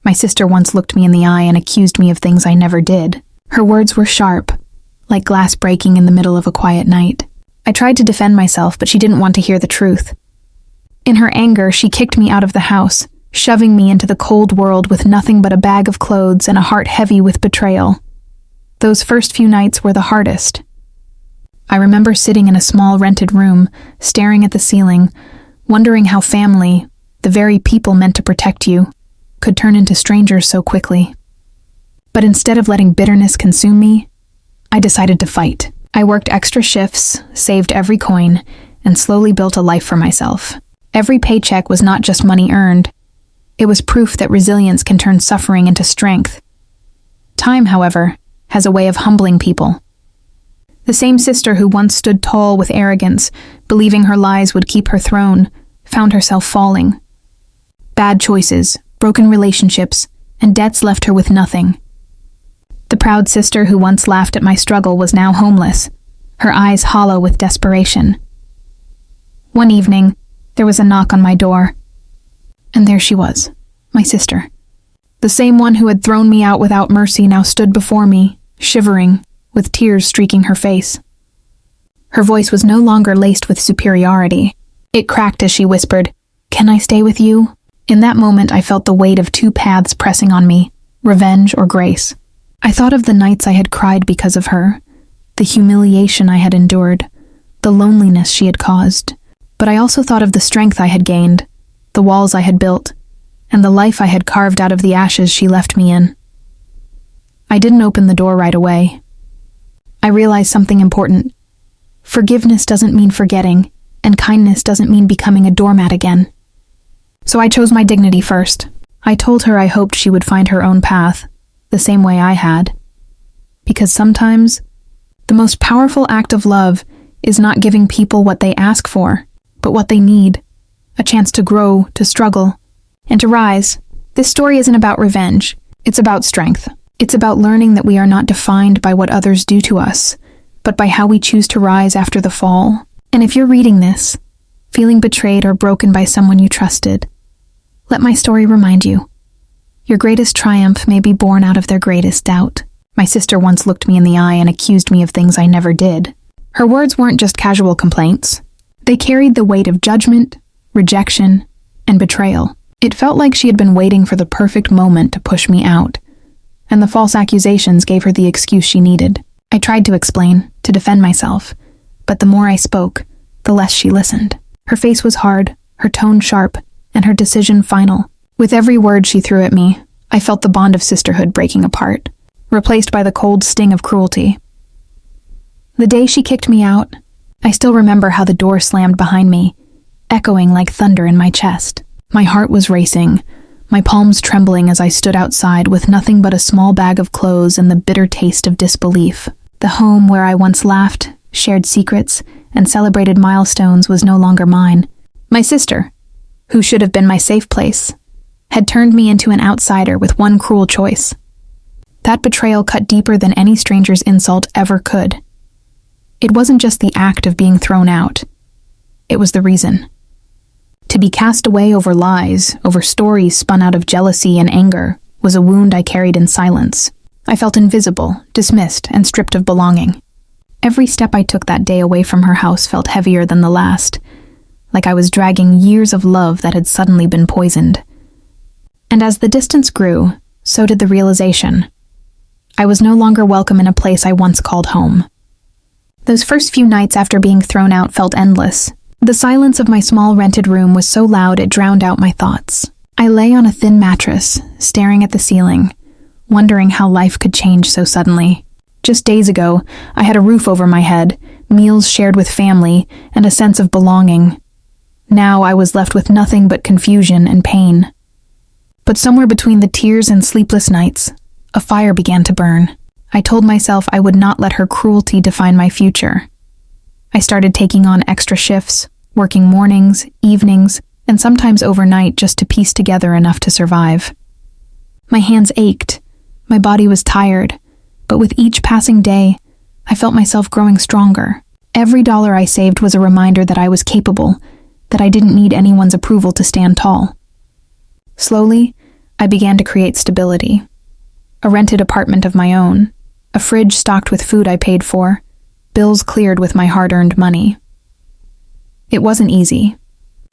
My sister once looked me in the eye and accused me of things I never did. Her words were sharp, like glass breaking in the middle of a quiet night. I tried to defend myself, but she didn't want to hear the truth. In her anger, she kicked me out of the house, shoving me into the cold world with nothing but a bag of clothes and a heart heavy with betrayal. Those first few nights were the hardest. I remember sitting in a small rented room, staring at the ceiling, wondering how family, the very people meant to protect you, could turn into strangers so quickly. But instead of letting bitterness consume me, I decided to fight. I worked extra shifts, saved every coin, and slowly built a life for myself. Every paycheck was not just money earned. It was proof that resilience can turn suffering into strength. Time, however, has a way of humbling people. The same sister who once stood tall with arrogance, believing her lies would keep her throne, found herself falling. Bad choices, broken relationships, and debts left her with nothing. The proud sister who once laughed at my struggle was now homeless, her eyes hollow with desperation. One evening, there was a knock on my door, and there she was, my sister. The same one who had thrown me out without mercy now stood before me, shivering, with tears streaking her face. Her voice was no longer laced with superiority. It cracked as she whispered, "Can I stay with you?" In that moment, I felt the weight of two paths pressing on me, revenge or grace. I thought of the nights I had cried because of her, the humiliation I had endured, the loneliness she had caused. But I also thought of the strength I had gained, the walls I had built, and the life I had carved out of the ashes she left me in. I didn't open the door right away. I realized something important. Forgiveness doesn't mean forgetting, and kindness doesn't mean becoming a doormat again. So I chose my dignity first. I told her I hoped she would find her own path, the same way I had. Because sometimes, the most powerful act of love is not giving people what they ask for, but what they need. A chance to grow, to struggle, and to rise. This story isn't about revenge. It's about strength. It's about learning that we are not defined by what others do to us, but by how we choose to rise after the fall. And if you're reading this, feeling betrayed or broken by someone you trusted, let my story remind you. Your greatest triumph may be born out of their greatest doubt. My sister once looked me in the eye and accused me of things I never did. Her words weren't just casual complaints. They carried the weight of judgment, rejection, and betrayal. It felt like she had been waiting for the perfect moment to push me out, and the false accusations gave her the excuse she needed. I tried to explain, to defend myself, but the more I spoke, the less she listened. Her face was hard, her tone sharp, and her decision final. With every word she threw at me, I felt the bond of sisterhood breaking apart, replaced by the cold sting of cruelty. The day she kicked me out, I still remember how the door slammed behind me, echoing like thunder in my chest. My heart was racing, my palms trembling as I stood outside with nothing but a small bag of clothes and the bitter taste of disbelief. The home where I once laughed, shared secrets, and celebrated milestones was no longer mine. My sister, who should have been my safe place, had turned me into an outsider with one cruel choice. That betrayal cut deeper than any stranger's insult ever could. It wasn't just the act of being thrown out. It was the reason. To be cast away over lies, over stories spun out of jealousy and anger, was a wound I carried in silence. I felt invisible, dismissed, and stripped of belonging. Every step I took that day away from her house felt heavier than the last, like I was dragging years of love that had suddenly been poisoned. And as the distance grew, so did the realization. I was no longer welcome in a place I once called home. Those first few nights after being thrown out felt endless. The silence of my small rented room was so loud it drowned out my thoughts. I lay on a thin mattress, staring at the ceiling, wondering how life could change so suddenly. Just days ago, I had a roof over my head, meals shared with family, and a sense of belonging. Now I was left with nothing but confusion and pain. But somewhere between the tears and sleepless nights, a fire began to burn. I told myself I would not let her cruelty define my future. I started taking on extra shifts, working mornings, evenings, and sometimes overnight just to piece together enough to survive. My hands ached, my body was tired, but with each passing day, I felt myself growing stronger. Every dollar I saved was a reminder that I was capable, that I didn't need anyone's approval to stand tall. Slowly, I began to create stability. A rented apartment of my own, a fridge stocked with food I paid for, bills cleared with my hard-earned money. It wasn't easy.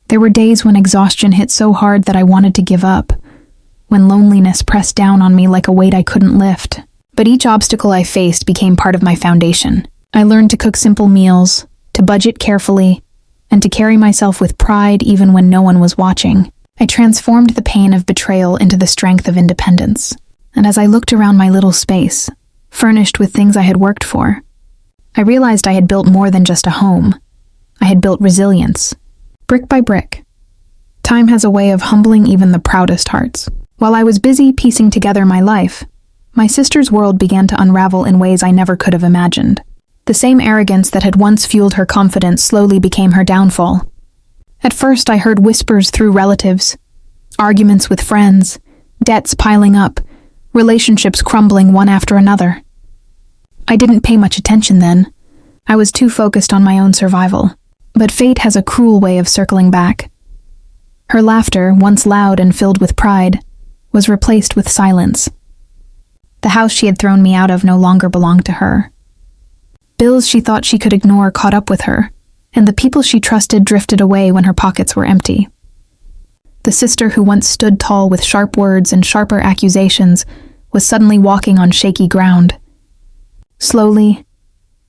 There were days when exhaustion hit so hard that I wanted to give up, when loneliness pressed down on me like a weight I couldn't lift. But each obstacle I faced became part of my foundation. I learned to cook simple meals, to budget carefully, and to carry myself with pride even when no one was watching. I transformed the pain of betrayal into the strength of independence. And as I looked around my little space, furnished with things I had worked for, I realized I had built more than just a home. I had built resilience, brick by brick. Time has a way of humbling even the proudest hearts. While I was busy piecing together my life, my sister's world began to unravel in ways I never could have imagined. The same arrogance that had once fueled her confidence slowly became her downfall. At first, I heard whispers through relatives, arguments with friends, debts piling up, relationships crumbling one after another. I didn't pay much attention then. I was too focused on my own survival. But fate has a cruel way of circling back. Her laughter, once loud and filled with pride, was replaced with silence. The house she had thrown me out of no longer belonged to her. Bills she thought she could ignore caught up with her, and the people she trusted drifted away when her pockets were empty. The sister who once stood tall with sharp words and sharper accusations was suddenly walking on shaky ground. Slowly,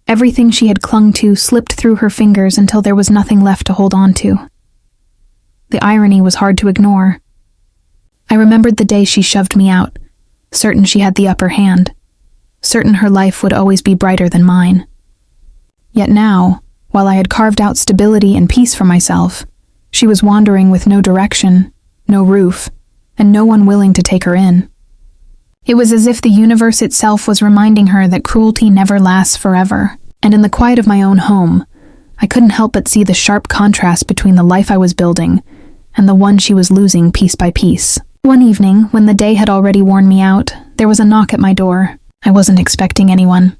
everything she had clung to slipped through her fingers until there was nothing left to hold on to. The irony was hard to ignore. I remembered the day she shoved me out, certain she had the upper hand, certain her life would always be brighter than mine. Yet now, while I had carved out stability and peace for myself, she was wandering with no direction, no roof, and no one willing to take her in. It was as if the universe itself was reminding her that cruelty never lasts forever, and in the quiet of my own home, I couldn't help but see the sharp contrast between the life I was building and the one she was losing piece by piece. One evening, when the day had already worn me out, there was a knock at my door. I wasn't expecting anyone,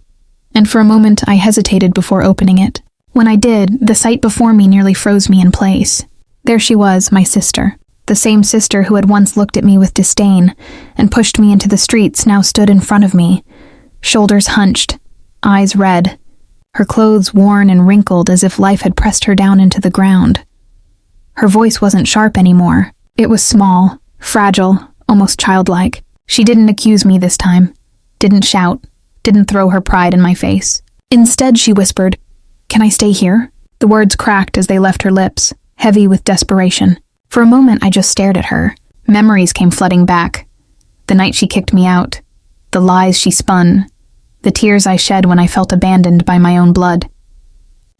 and for a moment I hesitated before opening it. When I did, the sight before me nearly froze me in place. There she was, my sister. The same sister who had once looked at me with disdain and pushed me into the streets now stood in front of me, shoulders hunched, eyes red, her clothes worn and wrinkled as if life had pressed her down into the ground. Her voice wasn't sharp anymore. It was small, fragile, almost childlike. She didn't accuse me this time, didn't shout, didn't throw her pride in my face. Instead, she whispered, "Can I stay here?" The words cracked as they left her lips, heavy with desperation. For a moment, I just stared at her. Memories came flooding back. The night she kicked me out, the lies she spun, the tears I shed when I felt abandoned by my own blood.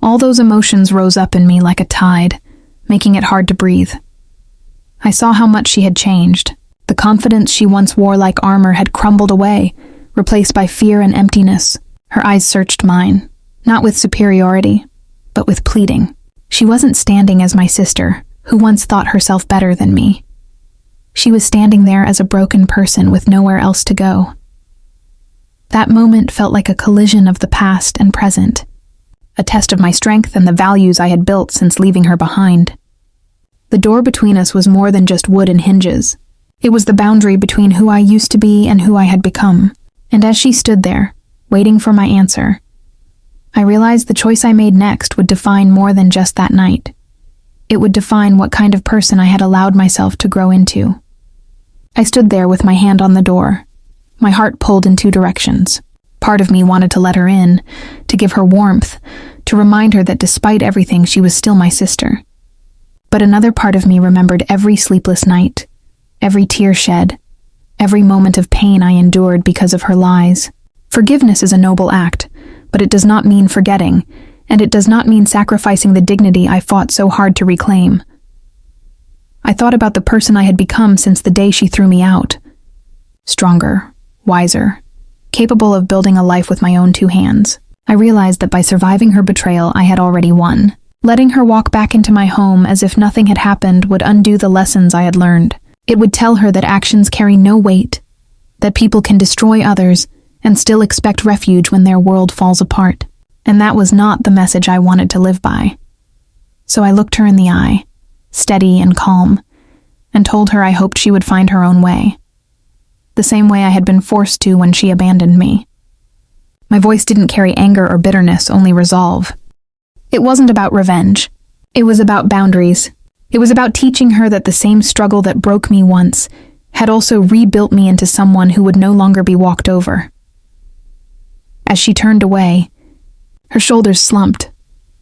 All those emotions rose up in me like a tide, making it hard to breathe. I saw how much she had changed. The confidence she once wore like armor had crumbled away, replaced by fear and emptiness. Her eyes searched mine, not with superiority, but with pleading. She wasn't standing as my sister, who once thought herself better than me. She was standing there as a broken person with nowhere else to go. That moment felt like a collision of the past and present, a test of my strength and the values I had built since leaving her behind. The door between us was more than just wood and hinges. It was the boundary between who I used to be and who I had become. And as she stood there, waiting for my answer, I realized the choice I made next would define more than just that night. It would define what kind of person I had allowed myself to grow into. I stood there with my hand on the door, my heart pulled in two directions. Part of me wanted to let her in, to give her warmth, to remind her that despite everything she was still my sister. But another part of me remembered every sleepless night, every tear shed, every moment of pain I endured because of her lies. Forgiveness is a noble act, but it does not mean forgetting, and it does not mean sacrificing the dignity I fought so hard to reclaim. I thought about the person I had become since the day she threw me out. Stronger, wiser, capable of building a life with my own two hands. I realized that by surviving her betrayal, I had already won. Letting her walk back into my home as if nothing had happened would undo the lessons I had learned. It would tell her that actions carry no weight, that people can destroy others and still expect refuge when their world falls apart. And that was not the message I wanted to live by. So I looked her in the eye, steady and calm, and told her I hoped she would find her own way. the same way I had been forced to when she abandoned me. My voice didn't carry anger or bitterness, only resolve. It wasn't about revenge. It was about boundaries. It was about teaching her that the same struggle that broke me once had also rebuilt me into someone who would no longer be walked over. As she turned away, her shoulders slumped.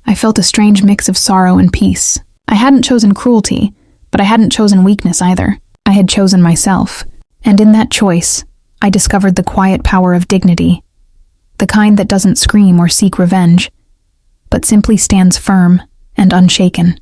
I felt a strange mix of sorrow and peace. I hadn't chosen cruelty, but I hadn't chosen weakness either. I had chosen myself, and in that choice, I discovered the quiet power of dignity, the kind that doesn't scream or seek revenge, but simply stands firm and unshaken.